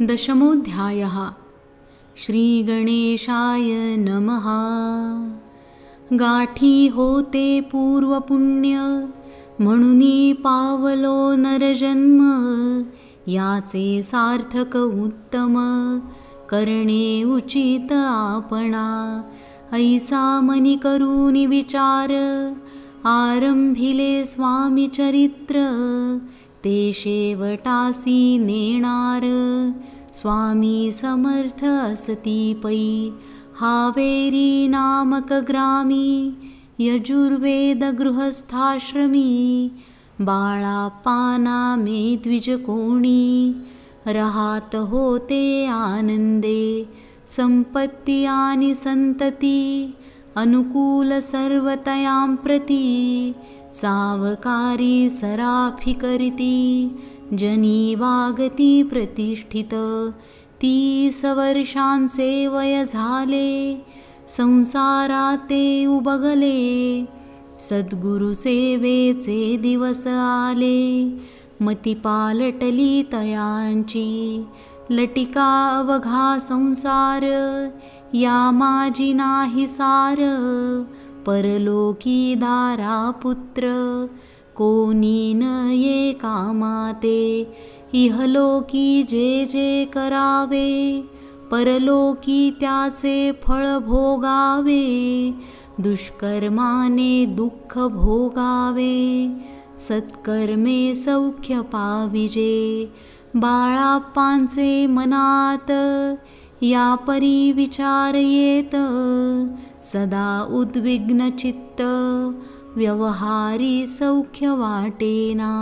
दशमोऽध्यायः। श्रीगणेशाय नमः। गाठी होते पूर्वपुण्य, म्हणुनी पावलो नरजन्म, याचे सार्थक उत्तम, करणे उचित आपणा। ऐसा मनी करूनी विचार, आरंभिले स्वामी चरित्र, ते शेवटासी नेणार। स्वामी समर्थ असती पै, हावेरी नामक ग्रामी, यजुर्वेद गृहस्थाश्रमी, बाळाप्पाना मे द्विज कोणी, रहात होते आनंदे, संपत्ती आणि संतती, अनुकूल सर्वतयां प्रती, सावकारी सराफी करीती, जनी वागती प्रतिष्ठित। 30 वर्षांचे वय झाले, संसाराते उबगले, सद्गुरु सेवेचे दिवस आले, मती पालटली तयांची, लटिका अवघा संसार, या माझी नाही सार, परलोकी दारा पुत्र, कोणी न ये कामाते, इहलोकी जे जे करावे, परलोकी त्याचे फळ भोगावे, दुष्कर्माने दुःख भोगावे, सत्कर्मे सौख्य पाविजे। बाळाप्पांचे मनात या परी विचार येत, सदा उद्विग्न चित्त, व्यवहारी सौख्य वाटेना,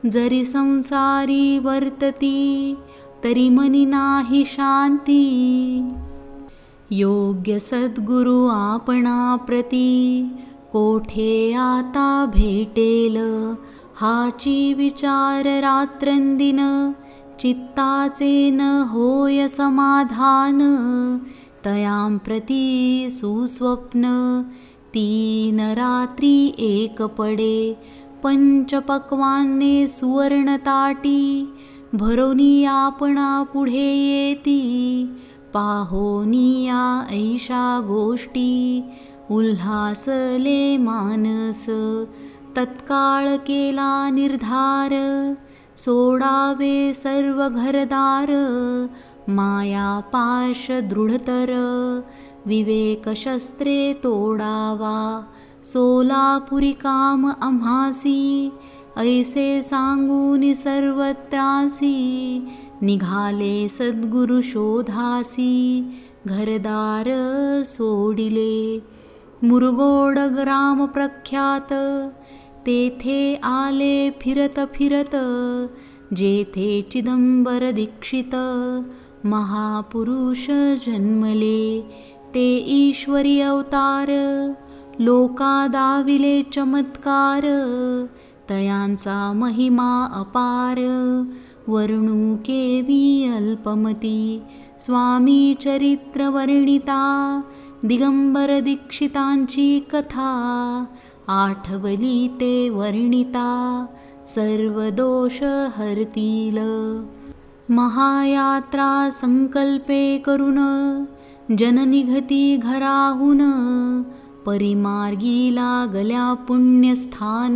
जरी संसारी वर्तती, तरी मनी नाही शांती। योग्य सद्गुरु आपणा प्रती, कोठे आता भेटेल, हाची विचार रात्रंदिन, चित्ताचे न होय समाधान, तयां प्रती सुस्वप्न, 3 रात्री एक पडे, पंचपक्वान्ने सुवर्ण ताटी, भरोनी आपणा पुढे येती, पाहोनिया ऐशा गोष्टी, उल्हासले मानस, तत्काळ केला निर्धार, सोडावे सर्व घरदार, माया पाश दृढतर, विवेक शस्त्रे तोडावा, सोलापुरी काम आम्हासी, ऐसे सांगून सर्वत्रासी, निघाले सद्गुरु शोधासी, घरदार सोडिले, मुरगोड ग्राम प्रख्यात, तेथे आले फिरत फिरत, जेथे चिदंबर दीक्षित, महापुरुष जन्मले, ते ईश्वरी अवतार, लोका दाविले चमत्कार, तयांचा महिमा अपार, वर्णू केवी अल्पमती, स्वामी चरित्र वर्णिता, दिगंबर दीक्षितांची कथा, आठवली ते वर्णिता, सर्व दोष हरतील। महायात्रा संकल्पे करून, जन निघती घराहून, परिमार्गी लागल्या पुण्यस्थान,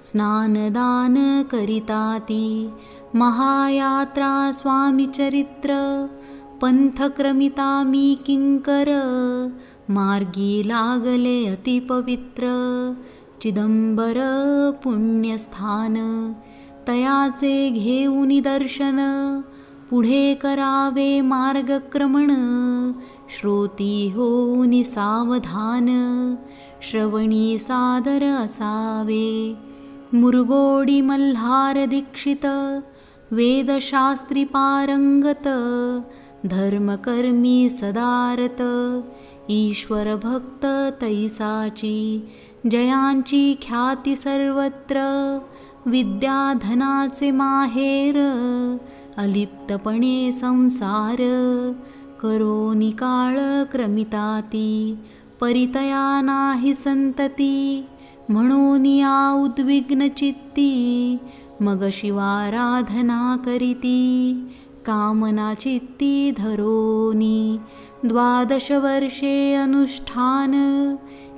स्नानदान करिताती, महायात्रा स्वामी चरित्र, पंथक्रमिता मी किंकर, मार्गी लागले अतिपवित्र, चिदंबर पुण्यस्थान, तयाचे घेऊनी दर्शन, पुढे करावे मार्गक्रमण, श्रोती होऊनी सावधान, श्रवणी सादर असावे, मुरगोडी मल्हार दीक्षित, वेदशास्त्री पारंगत, धर्मकर्मी सदारत, ईश्वर भक्त तैसाची, जयांची ख्याती सर्वत्र, विद्याधनाचे माहेर, अलिप्तपणे संसार, करोनी काळ क्रमिताती, परितया नाही संतती, म्हणून या उद्विग्न चित्ती, मग शिवाराधना करीती, कामना चित्ती धरोनी 12 वर्षे अनुष्ठान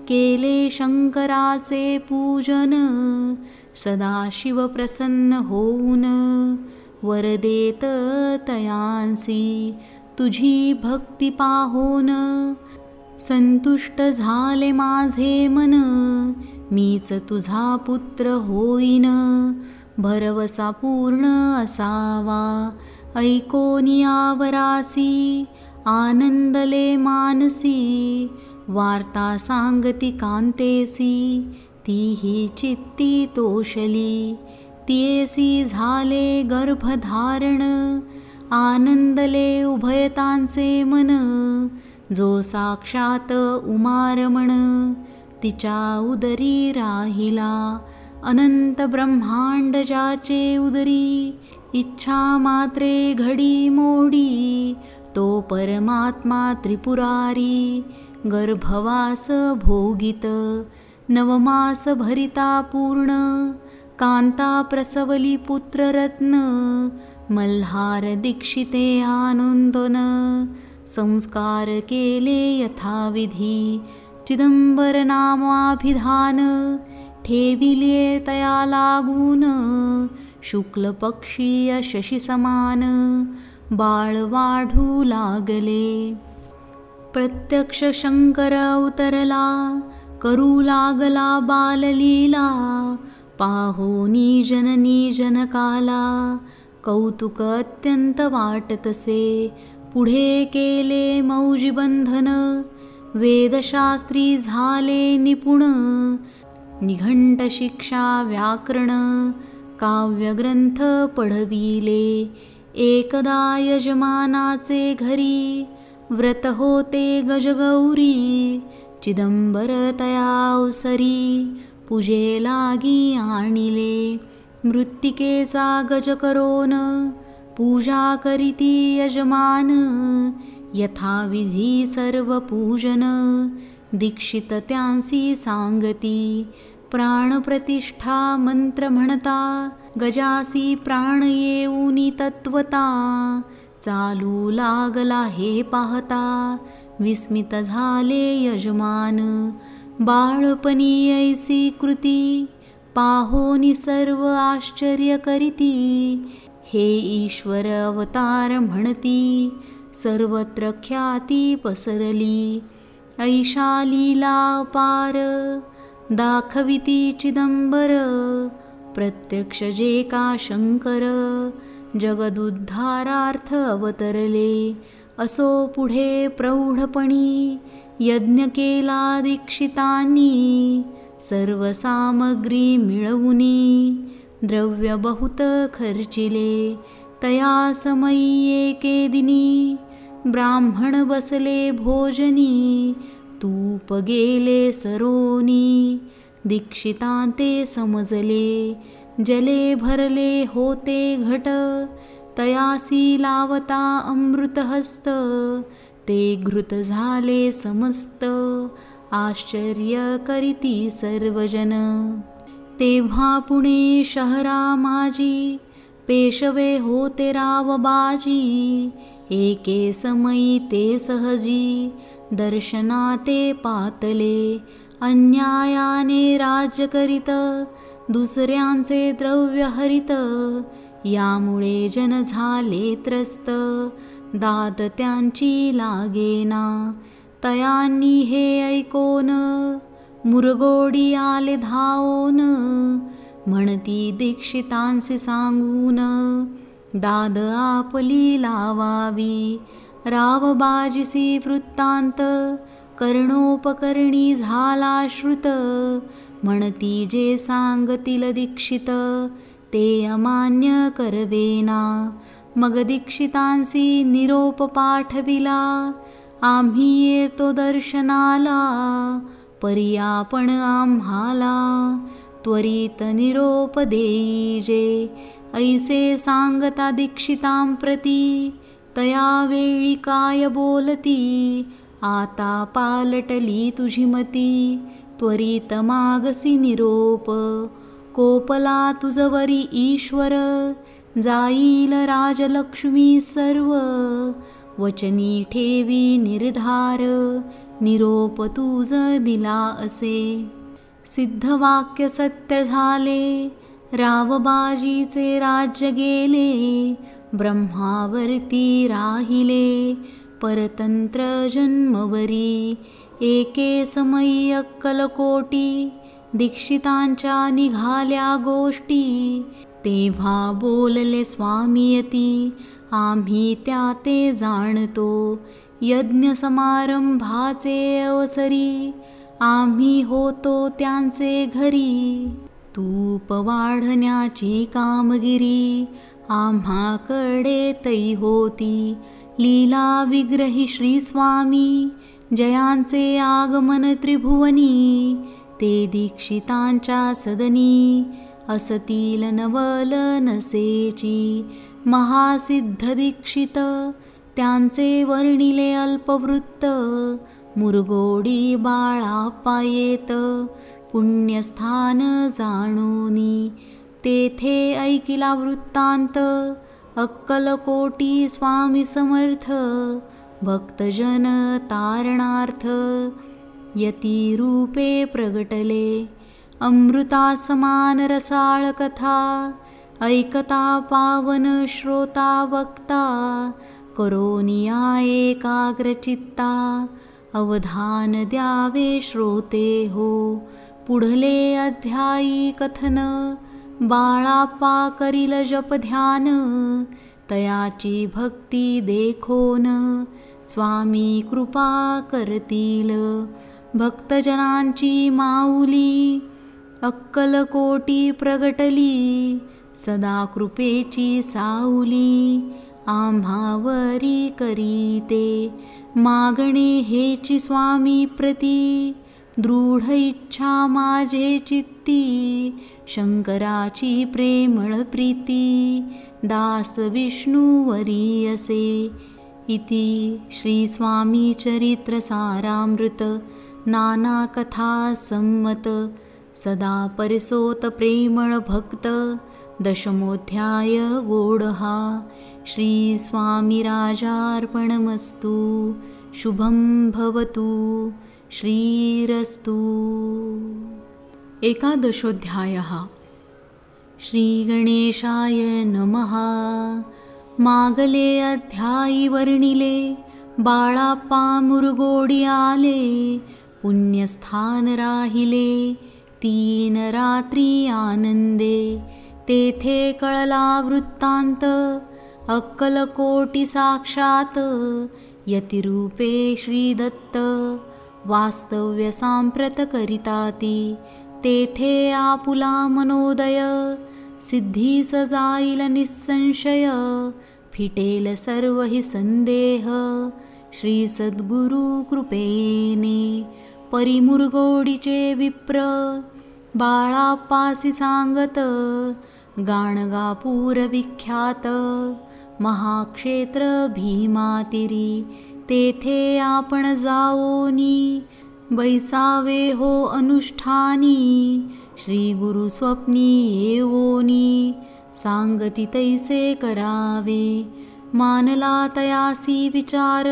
केले शंकराचे पूजन सदाशिव प्रसन्न होऊन वर देत तयांसी तुझी भक्ती पाहोन संतुष्ट झाले माझे मन मीच तुझा पुत्र होईन भरवसा पूर्ण असावा ऐकोनी आवरासी आनंदले मानसी वार्ता सांगती कांतेसी तीही चित्ती तोषली तियेसी झाले गर्भधारण आनंदले उभयतांचे मन जो साक्षात उमारमण तिच्या उदरी राहिला अनंत ब्रह्मांड ज्याचे उदरी इच्छा मात्रे घडी मोडी तो परमात्मा त्रिपुरारी गर्भवास भोगित नवमास भरिता पूर्ण कांता प्रसवली पुत्ररत्न मल्हार दीक्षिते आनंदन संस्कार केले यथाविधी चिदंबर नामाभिधान ठेविले तया लागून शुक्ल पक्षीय शशी समान बाळ वाढू लागले प्रत्यक्ष शंकर उतरला करू लागला बाललीला पाहोनी जननी जनकाला कौतुक अत्यंत वाटतसे पुढे केले मौजी बंधन वेदशास्त्री झाले निपुण निघंट शिक्षा व्याकरण काव्यग्रंथ पढविले एकदा यजमानाचे घरी व्रत होते गजगौरी चिदंबर तयावसरी पूजे लागी आणिले मृत्तिकेचा गज करोन पूजा करीती यजमान यथाविधी सर्व पूजन दीक्षित त्यांसी सांगती प्राणप्रतिष्ठा मंत्र म्हणता गजासी प्राण येऊनी तत्वता चालू लागला हे पाहता विस्मित झाले यजमान बाळपणी ऐसी कृती पाहोनी सर्व आश्चर्य करीती हे ईश्वर अवतार म्हणती सर्वत्र ख्याती पसरली ऐशा लीला पार दाखविती चिदंबर प्रत्यक्ष जे का शंकर जगदुद्धारार्थ अवतरले असो पुढे प्रौढपणी यज्ञ केला दीक्षितांनी सर्व सामग्री मिळवुनी द्रव्य बहुत खर्चिले तया समयी एके दिनी ब्राह्मण बसले भोजनी तूप गेले सरोनी दीक्षितांते समजले जले भरले होते घट तयासी लावता अमृतहस्त ते घृत झाले समस्त आश्चर्य करीती सर्वजन तेव्हा पुणे शहरा माझी पेशवे होते रावबाजी एके समयी ते सहजी दर्शनाते पातले अन्यायाने राज्य करीत दुसऱ्यांचे द्रव्य हरित यामुळे जन झाले त्रस्त दाद त्यांची लागेना तयांनी हे ऐकोन मुरगोडी आले धावून म्हणती दीक्षितांसी सांगून दाद आपली लावावी रावबाजीसी वृत्तांत कर्णोपकरणी झाला श्रुत म्हणती जे सांगतील दीक्षित ते अमान्य करवेना मग दीक्षितांसी निरोप पाठविला आम्ही येतो दर्शनाला पर्यापण आम्हाला त्वरित निरोप देईजे ऐसे सांगता दीक्षितां प्रती तयावेळी काय बोलती आता पालटली तुझी मती त्वरित मागसी निरोप कोपला तुझवरी ईश्वर जाईल राजलक्ष्मी सर्व, वचनी ठेवी निर्धार, निरोप तुझ दिला असे. सिद्धवाक्य सत्य झाले, रावबाजीचे राज्य गेले, ब्रह्मावरती राहिले, परतंत्र जन्मवरी. एके समयी अक्कलकोटी, दीक्षितांच्या निघाल्या गोष्टी. तेव्हा बोलले स्वामीयती, आम्ही त्या ते जाणतो. यज्ञ समारंभाचे अवसरी, आम्ही होतो त्यांचे घरी. तूप वाढण्याची कामगिरी, आम्हाकडे तै होती. लीला विग्रही श्री स्वामी, जयांचे आगमन त्रिभुवनी. ते दीक्षितांच्या सदनी, असतील नवल नसेची. महासिद्ध दीक्षित, त्यांचे वर्णिले अल्पवृत्त. मुरगोडी बाळाप्पा येत, पुण्यस्थान जाणोनी. तेथे ऐकिला वृत्तांत, अक्कलकोटी स्वामी समर्थ. भक्तजन तारणार्थ, यती रूपे प्रगटले. अमृता समान रसाळ कथा, ऐकता पावन श्रोता वक्ता. करोनिया एकाग्रचित्ता, अवधान द्यावे श्रोते हो. पुढले अध्यायी कथन, बाळाप्पा करील जप ध्यान. तयाची भक्ती देखोन, स्वामी कृपा करतील. भक्तजनांची माऊली, अक्कलकोटी प्रगटली. सदा कृपेची साऊली, आम्हावरी करीते. मागणे हेची स्वामी प्रती, दृढ इच्छा माझे चित्ती. शंकराची प्रेमळ प्रीती, दास विष्णुवरी असे. इति श्री स्वामी चरित्र सारामृत, नाना कथा संमत. सदा परिसोत प्रेमळ भक्त, दशमोध्याय गोडहा. श्री स्वामी राजार्पणमस्तु. शुभं भवतु. श्रीरस्तु. एकादशोऽध्यायः. श्रीगणेशाय नमः. मागले अध्यायी वर्णिले, बाळाप्पा मुरगोडी आले. पुण्यस्थान राहिले, 3 रात्री आनंदे. तेथे कळला वृत्तांत, अक्कलकोटी साक्षात. यतिरूपे श्रीदत्त, वास्तव्य सांप्रत करिताती. तेथे आपुला मनोदय, सिद्धीस जाईल निसंशय. फिटेल सर्व हि संदेह, श्री सद्गुरु कृपेने. परिमुरगोडीचे विप्र, बाळाप्पासी सांगत. गाणगापूर विख्यात, महाक्षेत्र भीमातिरी. तेथे आपण जाओनी, बैसावे हो अनुष्ठानी. श्री गुरु स्वप्नी येवोनी, सांगती तैसे करावे. मानला तयासी विचार,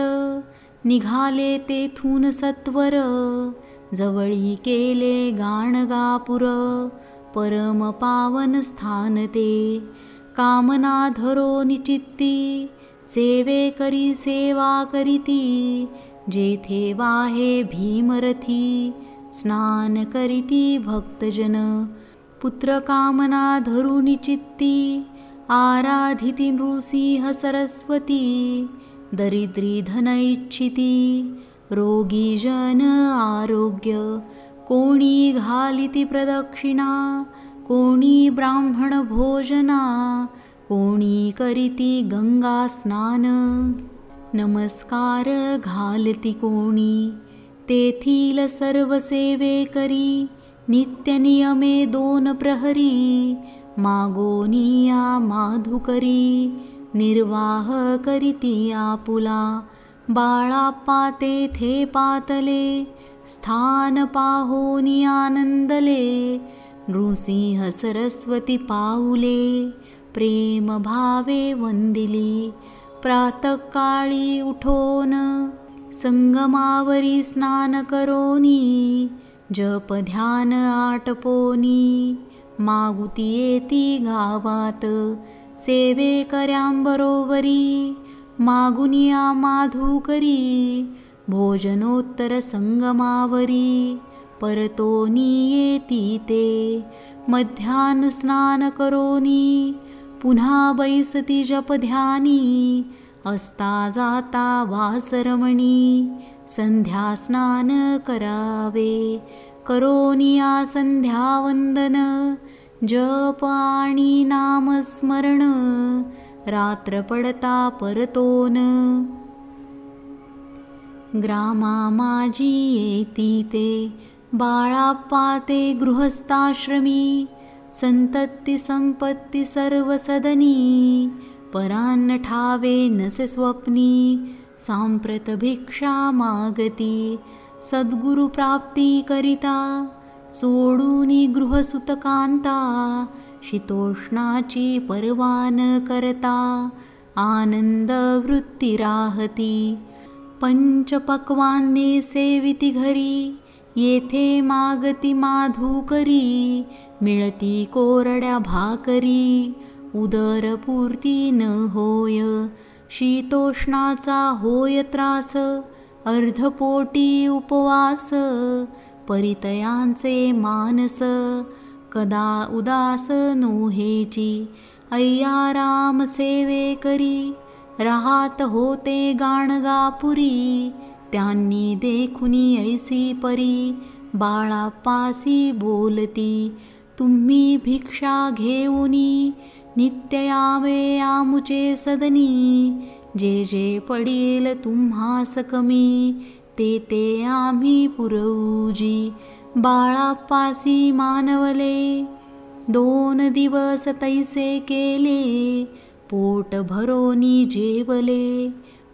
निघाले तेथून सत्वर. जवळी केले गाणगापूर, परम पावन स्थान ते. कामना धरो निचित्ती, सेवे करी सेवा करीती. जेथे वाहे भीमरथी, स्नान करीती भक्तजन. पुत्र कामना धरुनी चित्ती, आराधिती नृसिंह सरस्वती. दरिद्री धन इच्छिती, रोगी जन आरोग्य. कोणी घालिती प्रदक्षिणा, कोणी ब्राह्मण भोजना. कोणी करीती गंगा स्नान, नमस्कार घालती कोणी. तेथील सर्व सेवे करी, नित्य नियमे 2 प्रहरी. मागोनिया माधुकरी, निर्वाह करीती आपुला. बाळाप्पा तेथे पातले, स्थान पाहोनी आनंदले. नृसिंह सरस्वती पाऊले, प्रेम भावे वंदिली. प्रातःकाळी उठोन संगमावरी स्नान करोनी. जप ध्यान आटपोनी. मागुती येती गावात सेवेकऱ्यांबरोबरी. मागुनिया माधुकरी भोजनोत्तर संगमावरी. परतोनी येती ते मध्यान स्नान करोनी. पुन्हा बैसती जप ध्यानी. असता जाता वासरमणी. संध्या स्नान करावे करोनिया संध्यावंदन. जप आणि नामस्मरण रात्र पडता परतोन. ग्रामा माझी येती ते बाळाप्पा ते गृहस्थाश्रमी. संतती संपत्ती सर्व सदनी. परान्न ठावे नसे स्वप्नी. सांप्रत भिक्षा मागती सद्गुरु प्राप्ती करिता. सोडूनी गृहसुतकांता शीतोष्णाची पर्वा न करता. आनंद वृत्ती राहती पंचपक्वान्ने सेविती घरी. येथे मागती माधुकरी मिळती कोरड्या भाकरी. उदरपूर्ती न होय शीतोष्णाचा होय त्रास. अर्धपोटी उपवास परितयांचे मानस. कदा उदास नोहेची अय्याराम सेवे करी. राहात होते गाणगापुरी त्यांनी देखुनी ऐसी परी. बाळापासी बोलती तुम्ही भिक्षा घेऊनी. नित्य यावे आमुचे सदनी. जे जे पडेल तुम्हास कमी ते ते आम्ही पुरवूजी. बाळापासी मानवले 2 दिवस तैसे केले. पोट भरोनी जेवले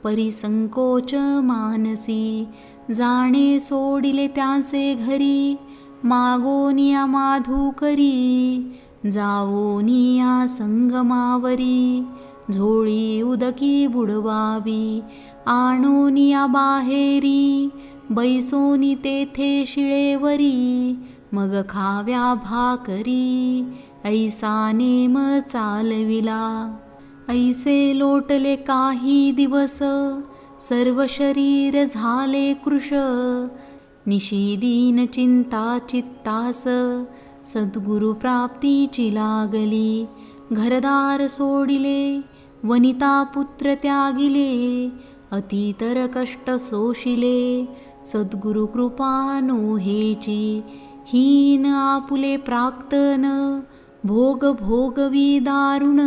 परिसंकोच मानसी. जाणे सोडिले त्याचे घरी. मागोनिया माधुकरी जावोनिया संगमावरी. झोळी उदकी बुडवावी आणोनिया बाहेरी. बैसोनी तेथे शिळेवरी मग खाव्या भाकरी. ऐसा नेम चालविला ऐसे लोटले काही दिवस. सर्व शरीर झाले कृश. निशिदीन चिंता चित्तास सद्गुरु प्राप्तीची लागली. घरदार सोडिले वनिता पुत्र त्यागिले. अतितर कष्ट सोशिले सद्गुरु कृपा नोहेची. हीन आपुले प्राक्तन भोग भोगवी दारुण.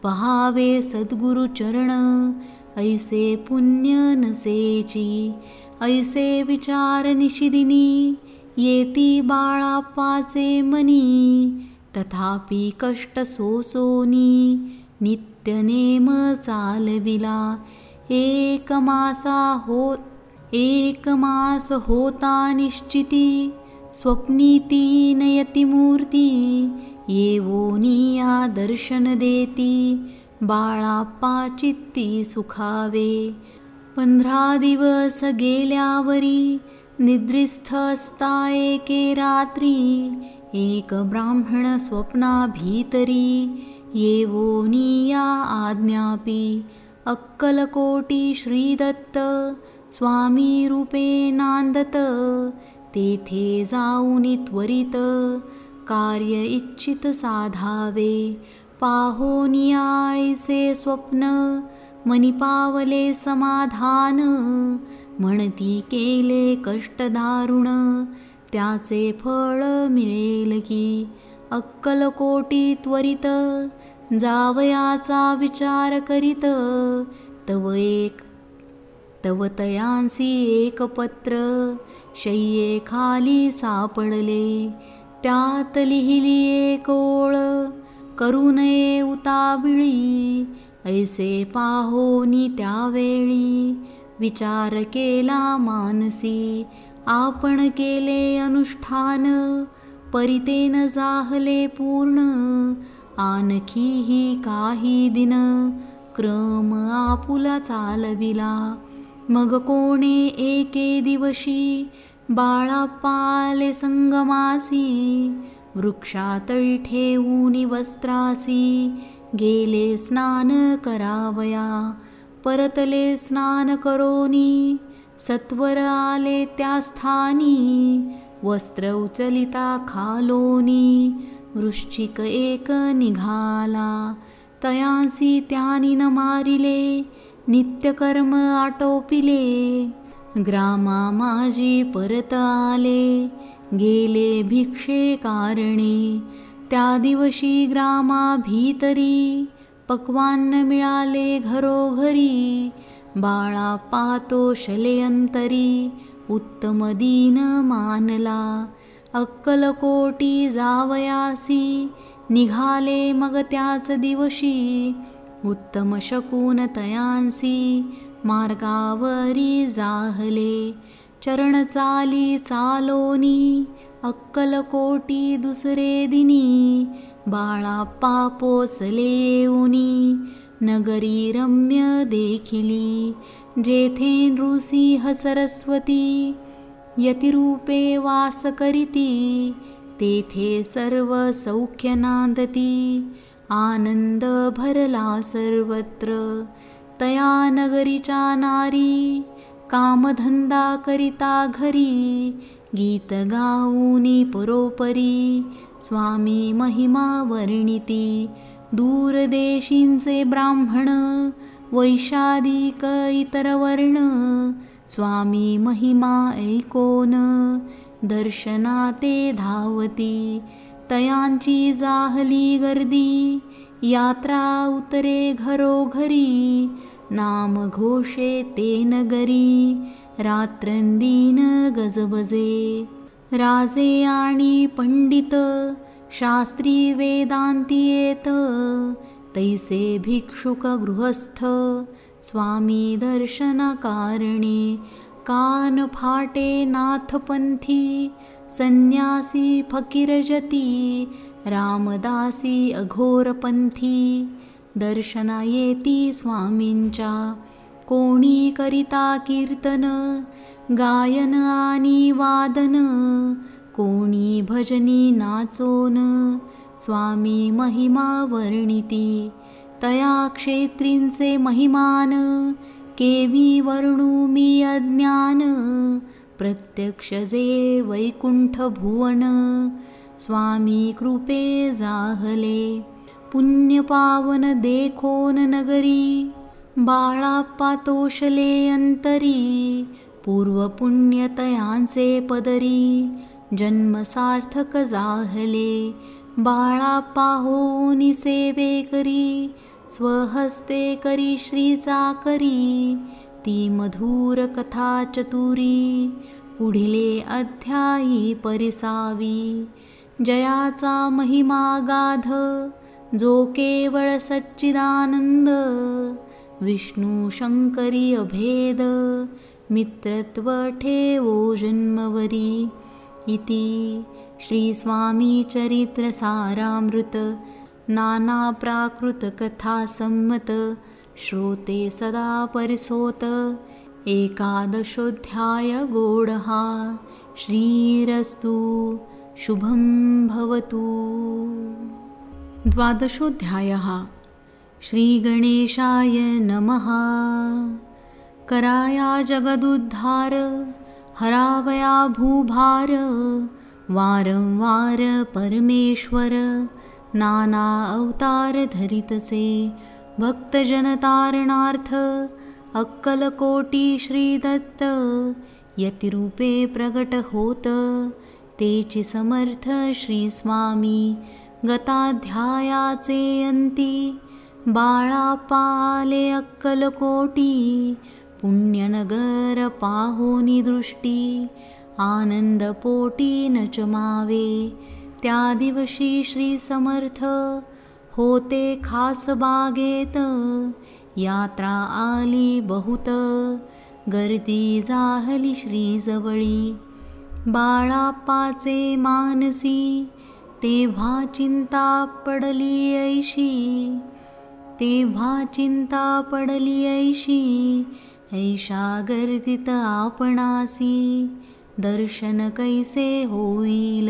पहावे सद्गुरु चरण ऐसे पुण्य नसेची. ऐसे विचार निशिदिनी येती बाळाप्पाचे मनी. तथापि कष्ट सोसोनी नित्य नेम चालविला. एक मास होता निश्चिती. स्वप्नी 3 यतिमूर्ती येवोनिया दर्शन देती. बाळाप्पा चित्ती सुखावे 15 दिवस गेल्यावरी. निद्रिस्थ असता एके रात्री. एक ब्राह्मण स्वप्ना भीतरी येवोनिया आज्ञापी. अक्कलकोटी श्रीदत्त स्वामी रूपे नांदत. तेथे जाऊनी त्वरित कार्य इच्छित साधावे. पाहोनिया ऐसे स्वप्न मनी पावले समाधान. म्हणती केले कष्ट दारुण त्याचे फळ मिळेल की. अक्कलकोटी त्वरित जावयाचा विचार करीत. तव तयांसी एक पत्र शय्येखाली सापडले. त्यात लिहिली एक ओळ करू नये उताविळी. ऐसे पाहोनी त्यावेळी विचार केला मानसी. आपण केले अनुष्ठान परितेन जाहले पूर्ण. आणखीही काही दिन क्रम आपुला चालविला. मग कोणे एके दिवशी बाळाप्पा आले संगमासी. वृक्षातळी ठेवूनी वस्त्रासी गेले स्नान करावया. परतले स्नान करोनी सत्वर आले त्या स्थानी. वस्त्र उचलिता खालोनी वृश्चिक एक निघाला. तयांसी त्यानी न मारिले नित्यकर्म आटोपिले. ग्रामा माझी परत आले गेले भिक्षे कारणे. त्या दिवशी ग्रामा भीतरी पक्वान्न मिळाले घरोघरी. बाळाप्पा तो शले अंतरी उत्तम दीन मानला. अक्कलकोटी जावयासी निघाले मग त्याच दिवशी. उत्तम शकून तयांसी मार्गावरी जाहले. चरण चाली चालोनी अक्कलकोटी दुसरे दिनी. बाळाप्पा पोचले येऊनी नगरी रम्य देखिली. जेथे नृसिंह सरस्वती यतिरूपे वास करीती. तेथे सर्व सौख्य नांदती. आनंद भरला सर्वत्र. तया नगरीच्या नारी कामधंदा करिता घरी. गीत गाऊनी परोपरी स्वामी महिमा वर्णिती. दूरदेशींचे ब्राह्मण वैशादिक इतर वर्ण. स्वामी महिमा ऐकोन दर्शनाते धावती. तयांची जाहली गर्दी यात्रा उतरे घरोघरी. नाम घोषे ते नगरी रात्रंदीन गजबजे. राजे आणि पंडित शास्त्री वेदांती येत. तैसे भिक्षुक गृहस्थ स्वामी दर्शना कारणे. कान फाटे नाथपंथी संन्यासी फकीरजती. रामदासी अघोरपंथी दर्शना येती स्वामींच्या. कोणी करिता कीर्तन गायन आणि वादन. कोणी भजनी नाचोन स्वामी महिमा वर्णिती. तया क्षेत्रींचे महिमान केवी वर्णू मी अज्ञान. प्रत्यक्ष जे वैकुंठ भुवन स्वामी कृपे जाहले. पुण्य पावन देखोन नगरी बाळाप्पा तोषले अंतरी. पूर्व पुण्य तयांचे पदरी जन्म सार्थक जाहले. बाळाप्पा होऊनी सेवे करी स्वहस्ते करी श्रीचा करी. ती मधुर कथा चतुरी पुढिले अध्यायी परिसावी. जयाचा महिमा गाध जो केवळ सच्चिदानंद. विष्णू शंकरी अभेद मित्रत्व ठेवो जन्मवरी. इति श्री स्वामी चरित्र सारामृत नाना प्राकृत कथा सम्मत. श्रोते सदा परिसोत. एकादशोऽध्याय गोडहा. श्रीरस्तु शुभं भवतु. द्वादशोऽध्यायः. श्रीगणेशाय नमः. कराया जगदुद्धार हरावया भूभार. वारंवार परमेश्वर नाना अवतार धरितसे. भक्तजनतारणार्थ अक्कलकोटी श्रीदत्त यतिरूपे प्रगट होत. तेची समर्थ श्री स्वामी गताध्यायाचे अंती. बाळाप्पा आले अक्कलकोटी पुण्यनगर पाहोनी दृष्टी. आनंदपोटी न चमावे त्या दिवशी श्री समर्थ होते खास बागेत. यात्रा आली बहुत गर्दी जाहली श्रीजवळी. बाळाप्पाचे मानसी तेव्हा चिंता पडली ऐशी, तेव्हा चिंता पडली ऐशी, ऐशा गर्दित आपणासी, दर्शन कैसे होईल,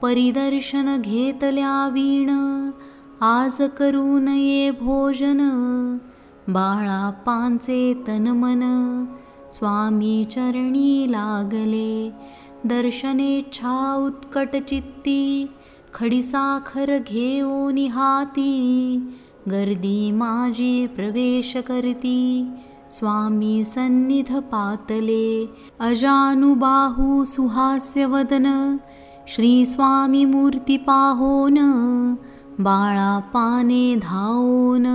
परिदर्शन घेतल्या वीण, आज करू नये भोजन, बाळाप्पांचे तनमन, स्वामी चरणी लागले, दर्शनेच्छा उत्कट चित्ती, खडीसाखर घेऊनी हाती, गर्दी माझी प्रवेश करती, स्वामी सन्निध पातले, अजानुबाहू सुहास्य वदन, श्री स्वामी मूर्ती पाहोन, बाळाप्पाने धावोन,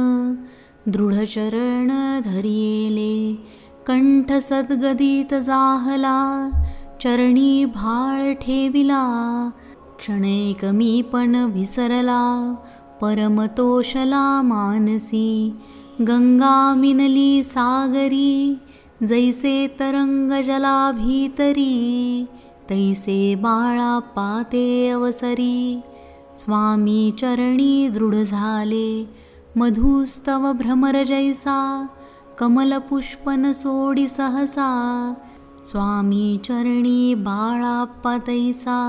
दृढचरण धरियेले, कंठ सद्गदित जाहला, चरणी भाळ ठेविला, क्षणैक मी पण विसरला, परमतोषला मानसी, गंगा मिनली सागरी, जैसे तरंग जला भीतरी, तैसे बाळाप्पा ते अवसरी, स्वामी चरणी दृढ झाले, मधुस्तव भ्रमर जैसा, कमलपुष्पन सोडी सहसा, स्वामी चरणी बाळाप्पा तैसा,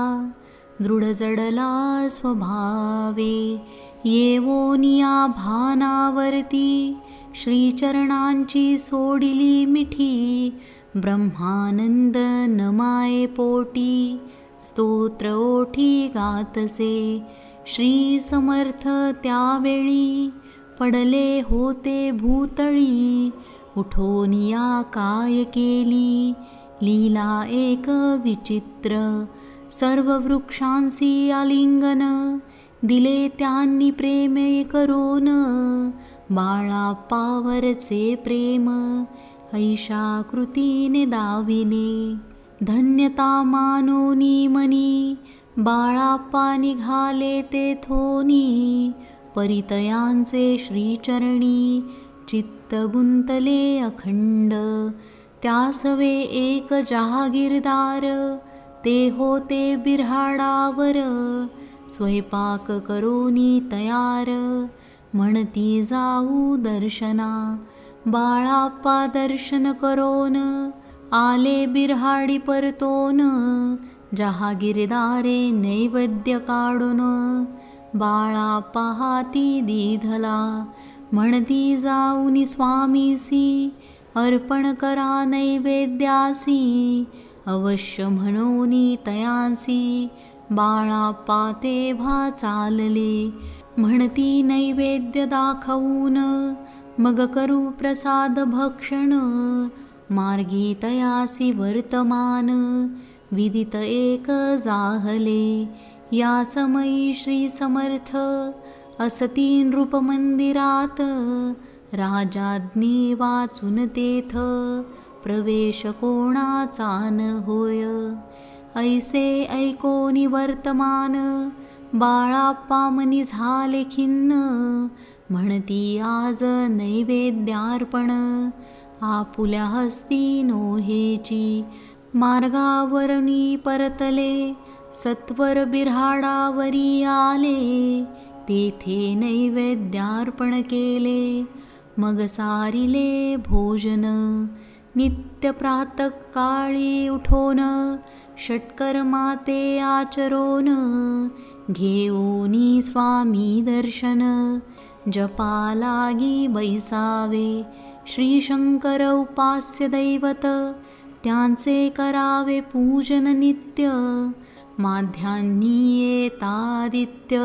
दृढ जडला स्वभावे, येवोनिया भानावरती, श्रीचरणांची सोडिली मिठी, ब्रह्मानंद नमाये पोटी, स्तोत्र ओठी गातसे, श्री समर्थ त्यावेळी, पडले होते भूतळी, उठोनिया काय केली, लीला एक विचित्र, सर्व वृक्षांसी आलिंगन, दिले त्यांनी प्रेमे करोन, बाळाप्पावरचे प्रेम, ऐशा कृतीने दाविले, धन्यता मानोनी मनी, बाळाप्पा निघाले तेथोनी, परितयांचे श्रीचरणी, चित्त गुंतले अखंड, त्यासवे एक जहागीरदार, ते होते बिऱ्हाडावर, स्वयंपाक करोनी तयार, म्हणती जाऊ दर्शना, बाळाप्पा दर्शन करोन, आले बिऱ्हाडी परतोन, जहागीरदारे नैवेद्य काढून, बाळाप्पा हाती दिधला, म्हणती जाऊनी स्वामीसी, अर्पण करा नैवेद्यासी, अवश्य म्हणोनी तयांसी, बाळाप्पा तेव्हा चालले, म्हणती नैवेद्य दाखवून, मग करू प्रसाद भक्षण, मार्गी तयासी वर्तमान, विदित एक जाहले, या समयी श्री समर्थ, असती नृप मंदिरात, राजाज्ञी वाचून तेथ, प्रवेश कोणाचा न होय, ऐसे ऐकोनी वर्तमान, बाळाप्पा मनी झाले खिन्न, म्हणती आज नैवेद्यार्पण, आपुल्या हस्ती नोहेची, मार्गावरणी परतले, सत्वर बिऱ्हाडावरी आले, तेथे नैवेद्यार्पण केले, मग सारिले भोजन, नित्य प्रातःकाळी उठोन, षट्कर माते आचरोन, घेऊनी स्वामी दर्शन, जपा लागी बैसावे, श्री शंकर उपास्य दैवत, त्यांचे करावे पूजन नित्य, माध्यान्नी येतादित्य,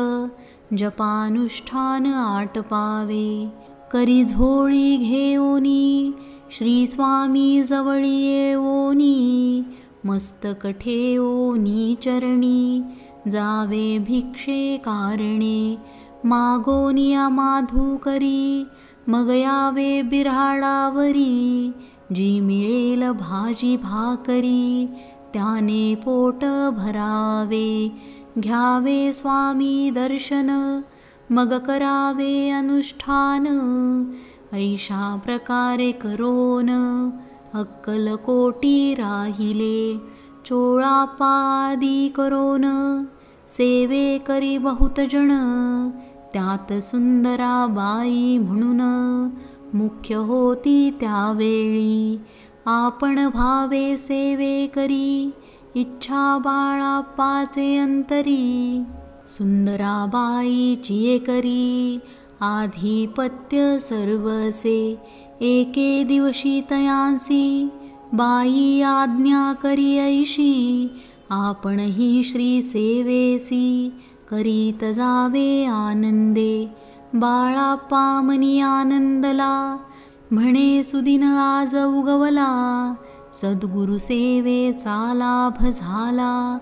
जपानुष्ठान आटपावे, करी झोळी घेऊनी, श्री स्वामी जवळी येवोनी, मस्तक ठेवोनी चरणी, जावे भिक्षे कारणे, मागोनिया माधुकरी, मग यावे बिऱ्हाडावरी, जी मिळेल भाजी भाकरी, त्याने पोट भरावे, घ्यावे स्वामी दर्शन, मग करावे अनुष्ठान, ऐशा प्रकारे करोन, अक्कलकोटी राहिले, चोळापादी करोन, सेवे करी बहुत जण, त्यात सुंदराबाई म्हणून मुख्य होती त्यावेळी. आपण भावे सेवे करी, इच्छा बाळाप्पाचे अंतरी. सुंदराबाईची करी आधिपत्य सर्वसे, एके दिवशी तयांसी बाई आज्ञा करी ऐशी. आपणही श्री सेवेसी करीत जावे आनंदे. बाळाप्पा मनी आनंदला, म्हणे सुदिन आज उगवला. सद्गुरु सेवेचा लाभ झाला,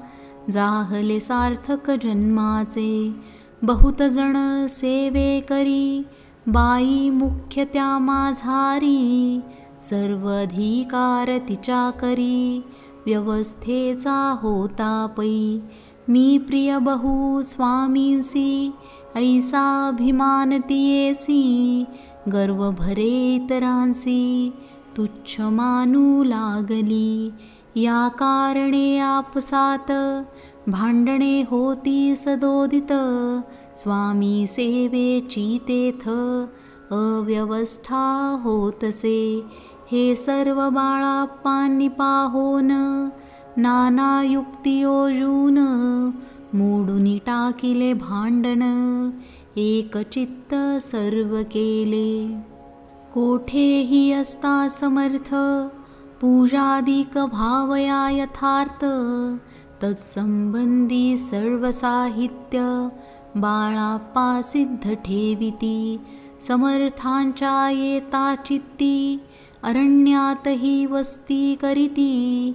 जाहले सार्थक जन्माचे. बहुत जण सेवे करी, बाई मुख्य त्या माझारी. सर्व अधिकार तिच्या करी, व्यवस्थेचा होता पै. मी प्रिय बहु स्वामींसी, ऐसा अभिमान तियेसी. गर्व भरे इतरांसी, तुच्छ मानू लागली. या कारणे आपसात भांडणे होती सदोदित. स्वामी सेवेची तेथ अव्यवस्था होतसे. हे सर्व बाळाप्पांनी पाहोन, नाना युक्ती योजून. मोडून टाकिले भांडण, एक चित्त सर्व केले. कोठेही असता समर्थ, पूजादिक भावया यथार्थ. तत्संबंधी सर्व साहित्य, बाळाप्पा सिद्ध ठेविती. समर्थांच्या येता चित्ती, अरण्यातही वस्ती करीती.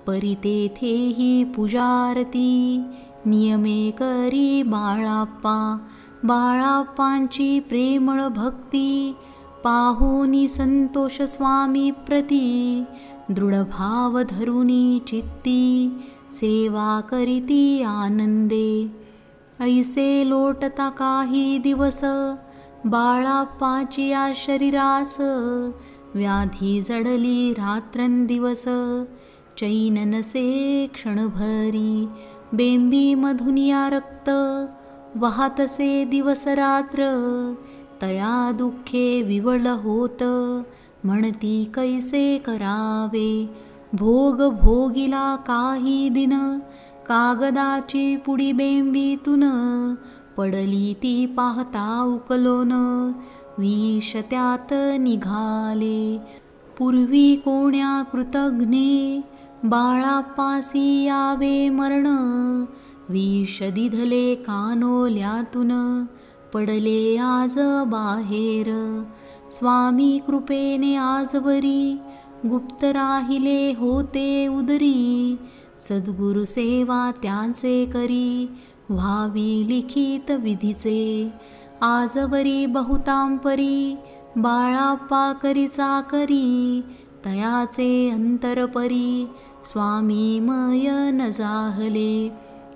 परी तेथेही पूजारती, नियमे करी बाळाप्पा. बाळाप्पांची प्रेमळ भक्ती, पाहुनी संतोष स्वामी प्रती. दृढ भाव धरुनी चित्ती, सेवा करीती आनंदे. ऐसे लोटता काही दिवस, बाळाप्पाची या शरीरास. व्याधी जडली रात्रंदिवस, चैन नसे क्षणभरी. बेंबी मधुनिया रक्त, वाहतसे दिवस रात्र. तया दुःखे विवळ होत, म्हणती कैसे करावे. भोग भोगिला काही दिन, कागदाची पुडी बेंबीतून. पडली ती पाहता उकलोन, विष त्यात निघाले. पूर्वी कोण्या कृतघ्ने, बाळाप्पासी यावे मरण. विष दिधले कानोल्यातून, पडले आज बाहेर. स्वामी कृपेने आजवरी, गुप्त राहिले होते उदरी. सद्गुरु सेवा त्यांचे करी, व्हावी लिखित विधीचे. आजवरी बहुतांपरी, बाळाप्पा करी चाकरी. तयाचे अंतरपरी, स्वामीमय न जाहले.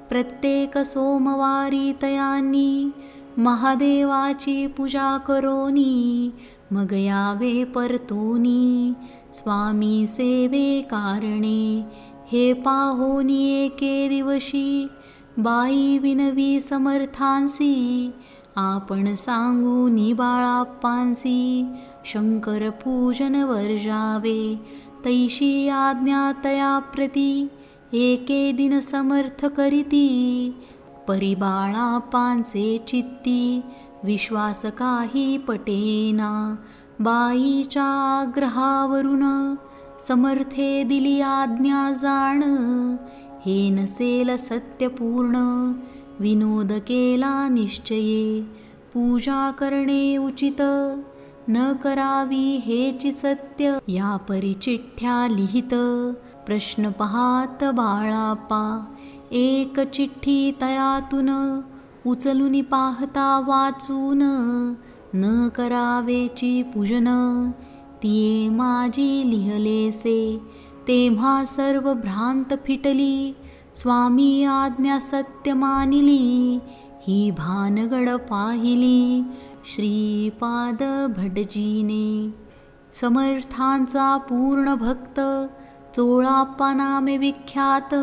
प्रत्येक सोमवारी तयांनी, महादेवाची पूजा करोनी. मग यावे परतोनी, स्वामी सेवे कारणे. हे पाहोनी एके दिवशी, बाई विनवी समर्थांसी. आपण सांगूनी बाळाप्पांसी, शंकर पूजन वर्जावे. तैशी आज्ञा तया प्रती, एके दिन समर्थ करीती. परी बाळाप्पांचे चित्ती, विश्वास काही पटेना. बाईच्या आग्रहावरून, समर्थे दिली आज्ञा जाण. हे नसेल सत्यपूर्ण, विनोद केला निश्चये. पूजा करणे उचित, न करावी हेची सत्य. या परी चिठ्ठ्या लिहित, प्रश्न पाहात बाळाप्पा. एक चिठ्ठी तयातून, उचलून पाहता वाचून. न करावेची पूजन, तिये माझी लिहलेसे. तेव्हा सर्व भ्रांत फिटली, स्वामी आज्ञा सत्य मानिली. ही भानगड पाहिली, श्रीपाद भटजीने. समर्थांचा पूर्ण भक्त, चोळाप्पा नामे विख्यात.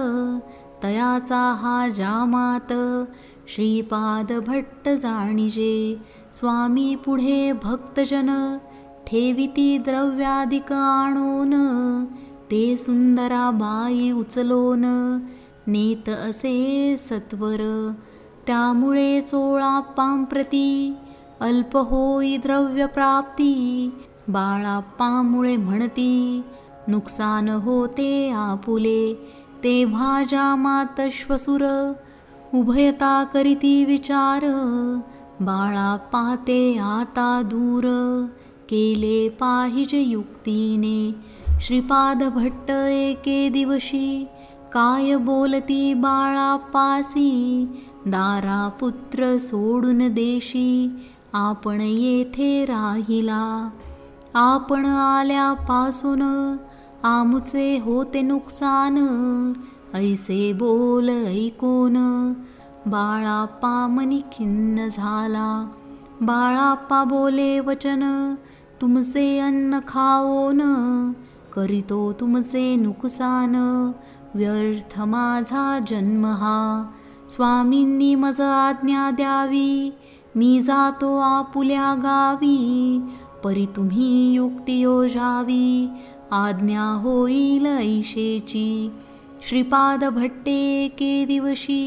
तयाचा हा जामात श्रीपाद भट्ट जाणिजे. स्वामी पुढे भक्तजन ठेविती द्रव्यादिक आणून, ते सुंदरा बाई उचलोन नेत असे सत्वर. त्यामुळे चोळाप्पांप्रती अल्प होई द्रव्य प्राप्ती. बाळाप्पामुळे म्हणती नुकसान होते आपुले. तेव्हा जामात श्वसुर उभयता करीती विचार. बाळाप्पा ते आता दूर केले पाहिजे युक्तीने. श्रीपाद भट्ट एके दिवशी काय बोलती बाळाप्पासी. दारा पुत्र सोडून देशी आपण येथे राहिला. आपण आल्यापासून आमुचे होते नुकसान. ऐसे बोल ऐकून बाळाप्पा मनी खिन्न झाला. बाळाप्पा बोले वचन तुमचे अन्न खाओन, करीतो तुमचे नुकसान. व्यर्थ माझा जन्म हा. स्वामींनी मज आज्ञा द्यावी. मी जातो आपुल्या गावी. परी तुम्ही युक्ती योजावी. आज्ञा होईल ऐशेची. श्रीपाद भट्टे एके दिवशी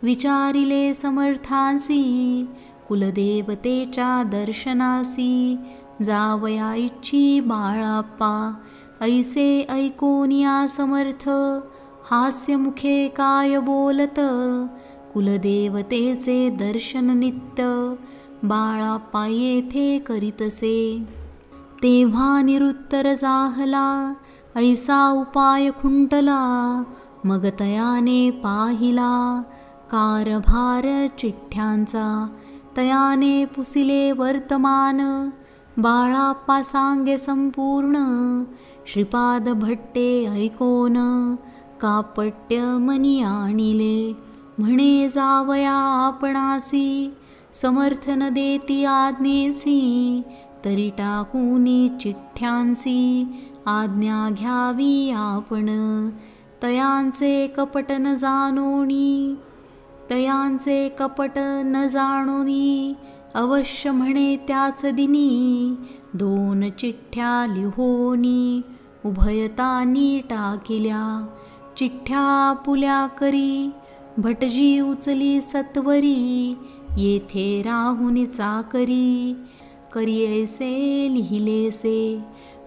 विचारिले समर्थांसी. कुलदेवतेच्या दर्शनासी जावया इच्छी बाळाप्पा. ऐसे ऐकोनिया समर्थ हास्यमुखे काय बोलत. कुलदेवतेचे दर्शन नित्य बाळाप्पा येथे करीतसे. तेव्हा निरुत्तर जाहला ऐसा उपाय खुंटला. मग तयाने पाहिला कारभार चिठ्ठ्यांचा. तयाने पुसिले वर्तमान बाळाप्पा सांगे संपूर्ण. श्रीपाद भट्टे ऐकोन कापट्य मनी आणिले. म्हणे जावया आपणासी समर्थन देती आज्ञेसी. तरी टाकूनी चिठ्ठ्यांसी आज्ञा घ्यावी आपण. तयांचे कपट न जाणोनी, तयांचे कपट न जाणोनी अवश्य म्हणे त्याच दिनी. 2 चिठ्ठ्या लिहोनी उभयतानी टाकिल्या. चिठ्ठ्या पुल्या करी भटजी उचली सत्वरी. येथे राहुनी चाकरी करी ऐसे लिहिलेसे.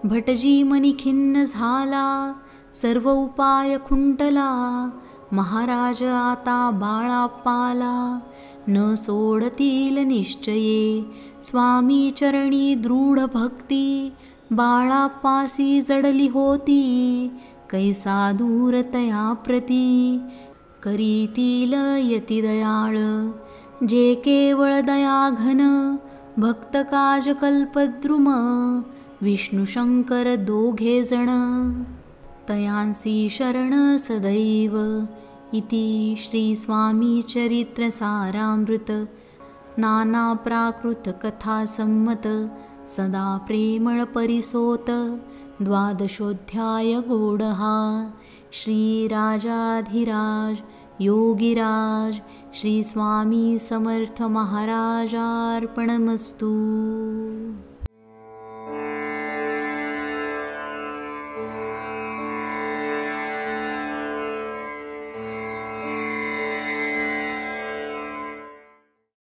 भटजी मनी खिन्न झाला सर्व उपाय खुंटला. महाराज आता बाळाप्पाला न सोडतील निश्चये. स्वामी चरणी दृढ भक्ती बाळाप्पासी जडली होती. कैसा दूर तया प्रती करीतील यती दयाळ. जे केवळ दया घन भक्त काज कल्पद्रुम. विष्णू शंकर दोघे जण तयांसी शरण सदैव. इति श्री स्वामी चरित्र सारामृत नाना प्राकृत कथा सम्मत. सदा प्रेमळ परिसोत 12ोऽध्याय गोडहा. श्री राजाधिराज योगिराज श्री स्वामी समर्थ महाराजार्पणमस्तु.